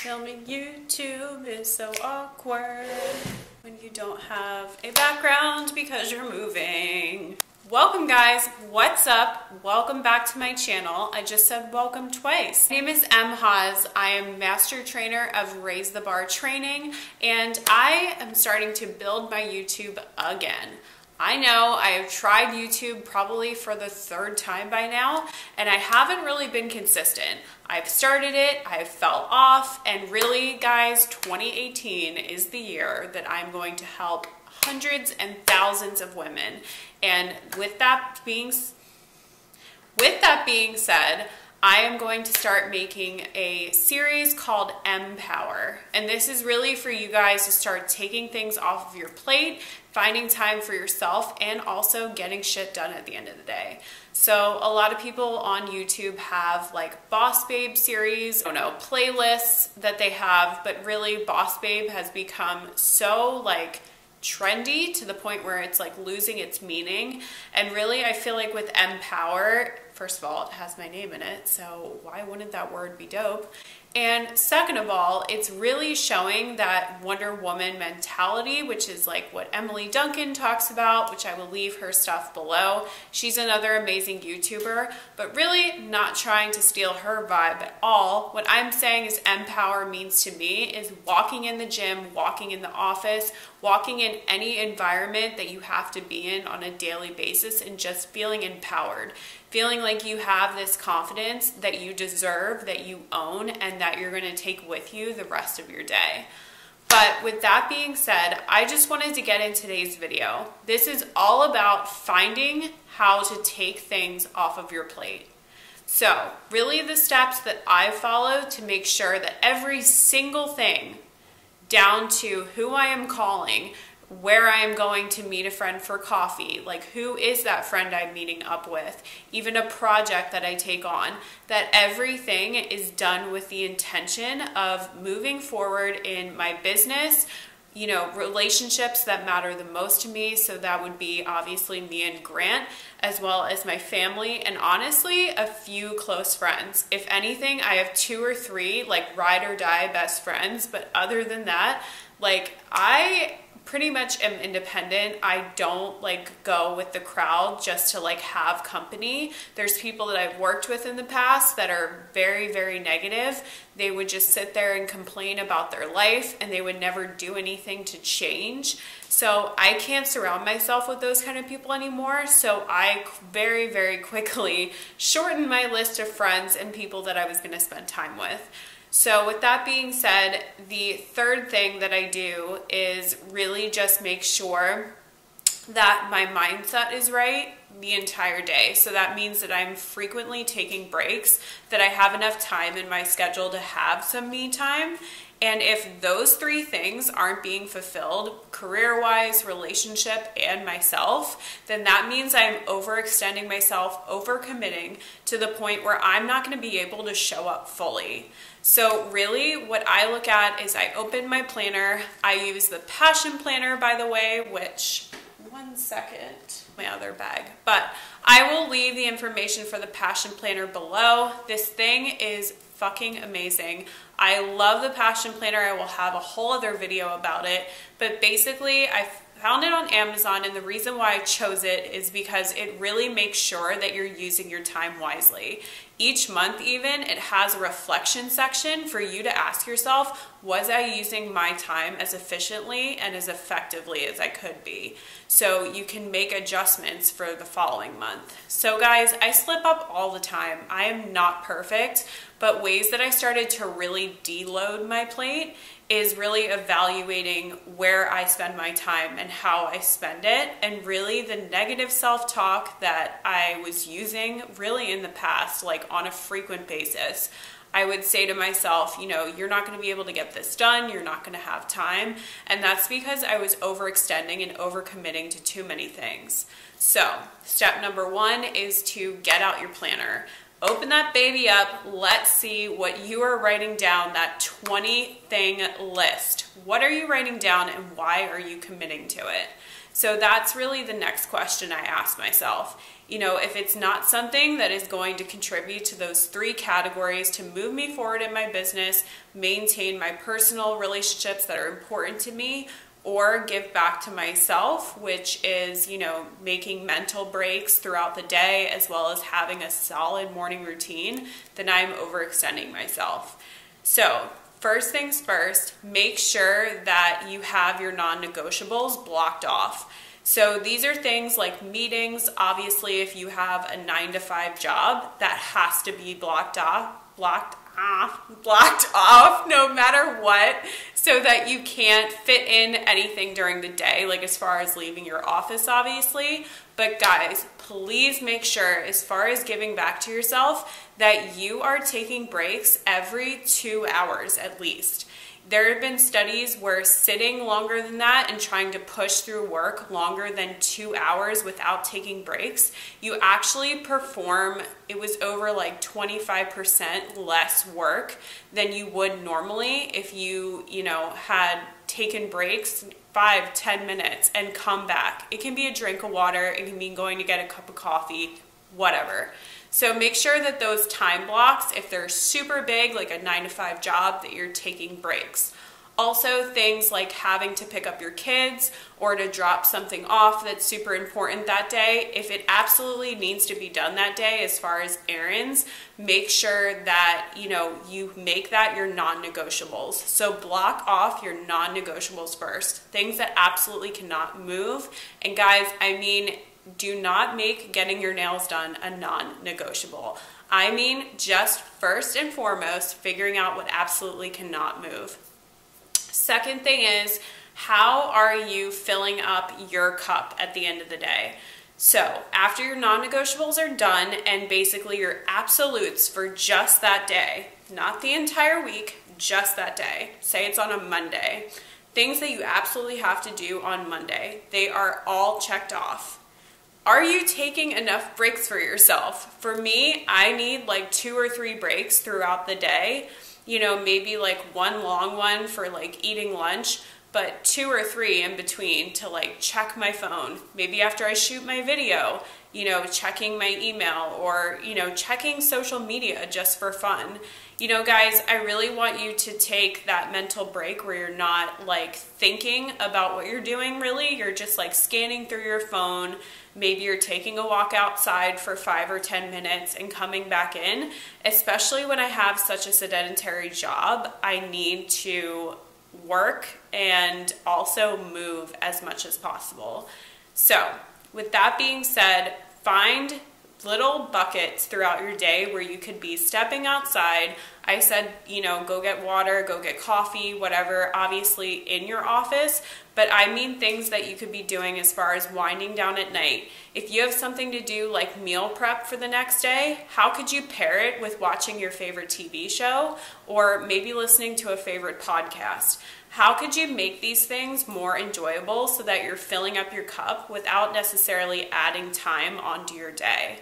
tell me YouTube is so awkward when you don't have a background because you're moving. Welcome guys, what's up? Welcome back to my channel. I just said welcome twice. My name is Haas. I am Master Trainer of Raise the Bar Training, and I am starting to build my YouTube again. I know I have tried YouTube probably for the third time by now, and I haven't really been consistent. I've started it, I've fell off, and really guys, 2018 is the year that I'm going to help hundreds and thousands of women. And with that being said, I am going to start making a series called EmPower. And this is really for you guys to start taking things off of your plate, finding time for yourself, and also getting shit done at the end of the day. So a lot of people on YouTube have like Boss Babe series, I don't know, playlists that they have, but really Boss Babe has become so like trendy to the point where it's like losing its meaning. And really I feel like with EmPower, first of all, it has my name in it, so why wouldn't that word be dope? And second of all, it's really showing that Wonder Woman mentality, which is like what Emily Duncan talks about, which I will leave her stuff below. She's another amazing YouTuber, but really not trying to steal her vibe at all. What I'm saying is EmPower means to me is walking in the gym, walking in the office, walking in any environment that you have to be in on a daily basis and just feeling empowered. Feeling like you have this confidence that you deserve, that you own, and that you're gonna take with you the rest of your day. But with that being said, I just wanted to get in today's video. This is all about finding how to take things off of your plate. So really the steps that I follow to make sure that every single thing, down to who I am calling, where I am going to meet a friend for coffee, like who is that friend I'm meeting up with, even a project that I take on, that everything is done with the intention of moving forward in my business, you know, relationships that matter the most to me. So that would be obviously me and Grant, as well as my family, and honestly, a few close friends. If anything, I have 2 or 3 like ride or die best friends, but other than that, like I pretty much am independent. I don't like go with the crowd just to like have company. There's people that I've worked with in the past that are very, very negative. They would just sit there and complain about their life and they would never do anything to change. So I can't surround myself with those kind of people anymore. So I very, very quickly shortened my list of friends and people that I was going to spend time with. So with that being said, the third thing that I do is really just make sure that my mindset is right the entire day. So that means that I'm frequently taking breaks, that I have enough time in my schedule to have some me time. And if those 3 things aren't being fulfilled, career-wise, relationship, and myself, then that means I'm overextending myself, overcommitting to the point where I'm not going to be able to show up fully. So really what I look at is I open my planner. I use the Passion Planner, by the way, which, one second, my other bag, but I will leave the information for the Passion Planner below. This thing is fucking amazing. I love the Passion Planner. I will have a whole other video about it, but basically I found it on Amazon, and the reason why I chose it is because it really makes sure that you're using your time wisely. Each month even, it has a reflection section for you to ask yourself, was I using my time as efficiently and as effectively as I could be? So you can make adjustments for the following month. So guys, I slip up all the time. I am not perfect, but ways that I started to really deload my plate is really evaluating where I spend my time and how I spend it, and really the negative self-talk that I was using really in the past, like on a frequent basis. I would say to myself, you know, you're not going to be able to get this done, you're not going to have time, and that's because I was overextending and overcommitting to too many things. So step number 1 is to get out your planner. Open that baby up. Let's see what you are writing down, that 20 thing list. What are you writing down and why are you committing to it? So that's really the next question I ask myself. You know, if it's not something that is going to contribute to those 3 categories to move me forward in my business, maintain my personal relationships that are important to me, or give back to myself, which is, you know, making mental breaks throughout the day as well as having a solid morning routine, then I'm overextending myself. So first things first, make sure that you have your non-negotiables blocked off. So these are things like meetings. Obviously, if you have a 9-to-5 job, that has to be blocked off no matter what, so that you can't fit in anything during the day, like as far as leaving your office, obviously. But guys, please make sure, as far as giving back to yourself, that you are taking breaks every 2 hours at least. There have been studies where sitting longer than that and trying to push through work longer than 2 hours without taking breaks, you actually perform, it was over like 25% less work than you would normally if you had taken breaks 5-10 minutes and come back. It can be a drink of water, it can be going to get a cup of coffee, whatever. So make sure that those time blocks, if they're super big, like a 9-to-5 job, that you're taking breaks. Also, things like having to pick up your kids or to drop something off that's super important that day. If it absolutely needs to be done that day as far as errands, make sure that, you make that your non-negotiables. So block off your non-negotiables first. Things that absolutely cannot move. And guys, do not make getting your nails done a non-negotiable. Just first and foremost, figuring out what absolutely cannot move. Second thing is, how are you filling up your cup at the end of the day? So after your non-negotiables are done and basically your absolutes for just that day, not the entire week, just that day. Say it's on a Monday. Things that you absolutely have to do on Monday, they are all checked off. Are you taking enough breaks for yourself? For me, I need like 2 or 3 breaks throughout the day. Maybe like one long one for like eating lunch, but 2 or 3 in between to like check my phone. Maybe after I shoot my video, checking my email or, checking social media just for fun. Guys, I really want you to take that mental break where you're not like thinking about what you're doing really. You're just like scanning through your phone. Maybe you're taking a walk outside for 5 or 10 minutes and coming back in. Especially when I have such a sedentary job, I need to work and also move as much as possible. So with that being said, find little buckets throughout your day where you could be stepping outside. I said, go get water, go get coffee, whatever, obviously in your office, but I mean things that you could be doing as far as winding down at night. If you have something to do like meal prep for the next day, how could you pair it with watching your favorite TV show or maybe listening to a favorite podcast? How could you make these things more enjoyable so that you're filling up your cup without necessarily adding time onto your day?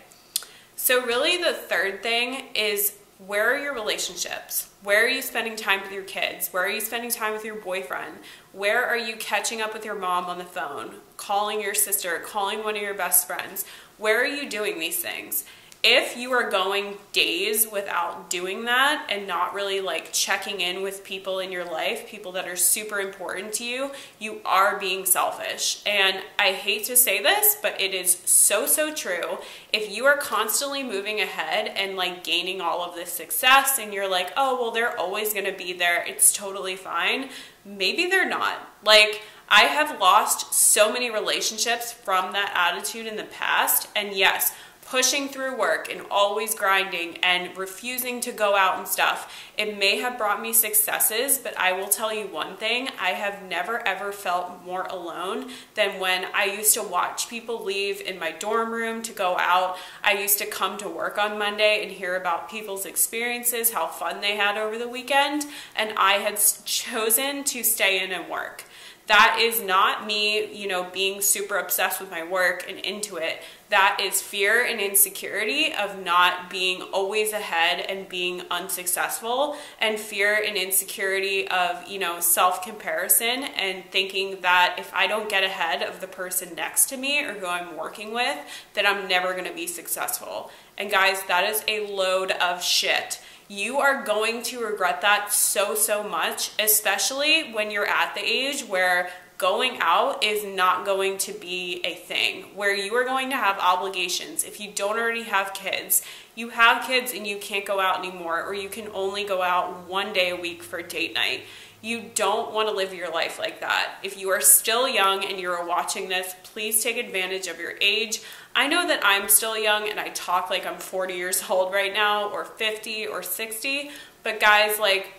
So really the third thing is, where are your relationships? Where are you spending time with your kids? Where are you spending time with your boyfriend? Where are you catching up with your mom on the phone? Calling your sister, calling one of your best friends? Where are you doing these things? If you are going days without doing that and not really like checking in with people in your life, people that are super important to you, you are being selfish. And I hate to say this, but it is so, so true. If you are constantly moving ahead and like gaining all of this success and you're like, oh, well, they're always going to be there, it's totally fine. Maybe they're not. Like, I have lost so many relationships from that attitude in the past. And yes, pushing through work and always grinding and refusing to go out and stuff, it may have brought me successes, but I will tell you one thing, I have never ever felt more alone than when I used to watch people leave in my dorm room to go out. I used to come to work on Monday and hear about people's experiences, how fun they had over the weekend, and I had chosen to stay in and work. That is not me, you know, being super obsessed with my work and into it. That is fear and insecurity of not being always ahead and being unsuccessful, and fear and insecurity of, you know, self-comparison and thinking that if I don't get ahead of the person next to me or who I'm working with, then I'm never going to be successful. And guys, that is a load of shit. You are going to regret that so much, especially when you're at the age where going out is not going to be a thing, where you are going to have obligations. If you don't already have kids, you have kids and you can't go out anymore, or you can only go out one day a week for date night. You don't want to live your life like that. If you are still young and you're watching this, please take advantage of your age. I know that I'm still young and I talk like I'm 40 years old right now, or 50 or 60, but guys, like,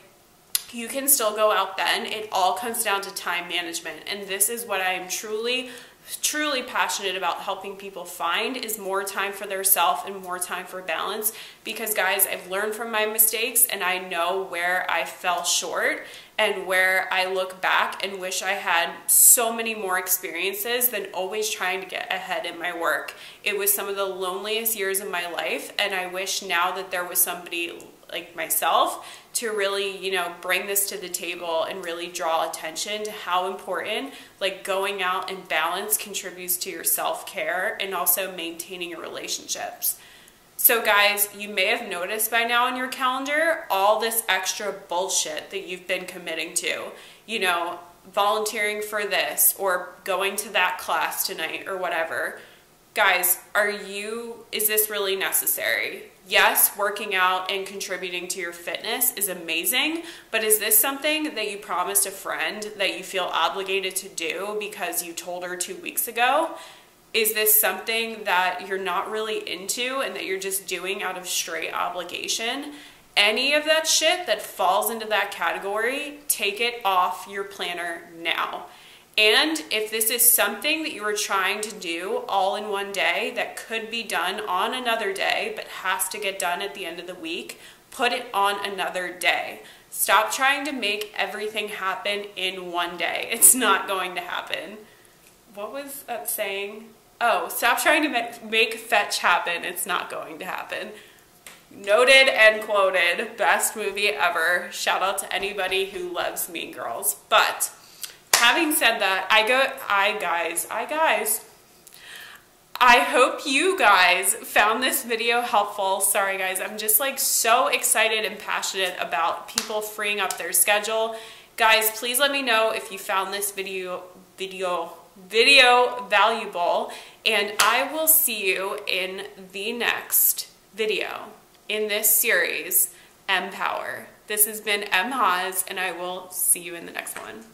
you can still go out then. It all comes down to time management, and this is what I am truly passionate about helping people find, is more time for their self and more time for balance. Because guys, I've learned from my mistakes and I know where I fell short and where I look back and wish I had so many more experiences than always trying to get ahead in my work. It was some of the loneliest years of my life, and I wish now that there was somebody like myself to really, you know, bring this to the table and really draw attention to how important like going out and balance contributes to your self-care and also maintaining your relationships. So guys, you may have noticed by now on your calendar all this extra bullshit that you've been committing to, you know, volunteering for this or going to that class tonight or whatever. Guys, is this really necessary? Yes, working out and contributing to your fitness is amazing, but is this something that you promised a friend that you feel obligated to do because you told her 2 weeks ago? Is this something that you're not really into and that you're just doing out of straight obligation? Any of that shit that falls into that category, take it off your planner now. And if this is something that you are trying to do all in one day that could be done on another day but has to get done at the end of the week, put it on another day. Stop trying to make everything happen in one day. It's not going to happen. What was that saying? Oh, stop trying to make fetch happen. It's not going to happen. Noted and quoted. Best movie ever. Shout out to anybody who loves Mean Girls. But having said that, I hope you guys found this video helpful. Sorry guys, I'm just like so excited and passionate about people freeing up their schedule. Guys, please let me know if you found this video valuable, and I will see you in the next video in this series, EmPower. This has been Haas, and I will see you in the next one.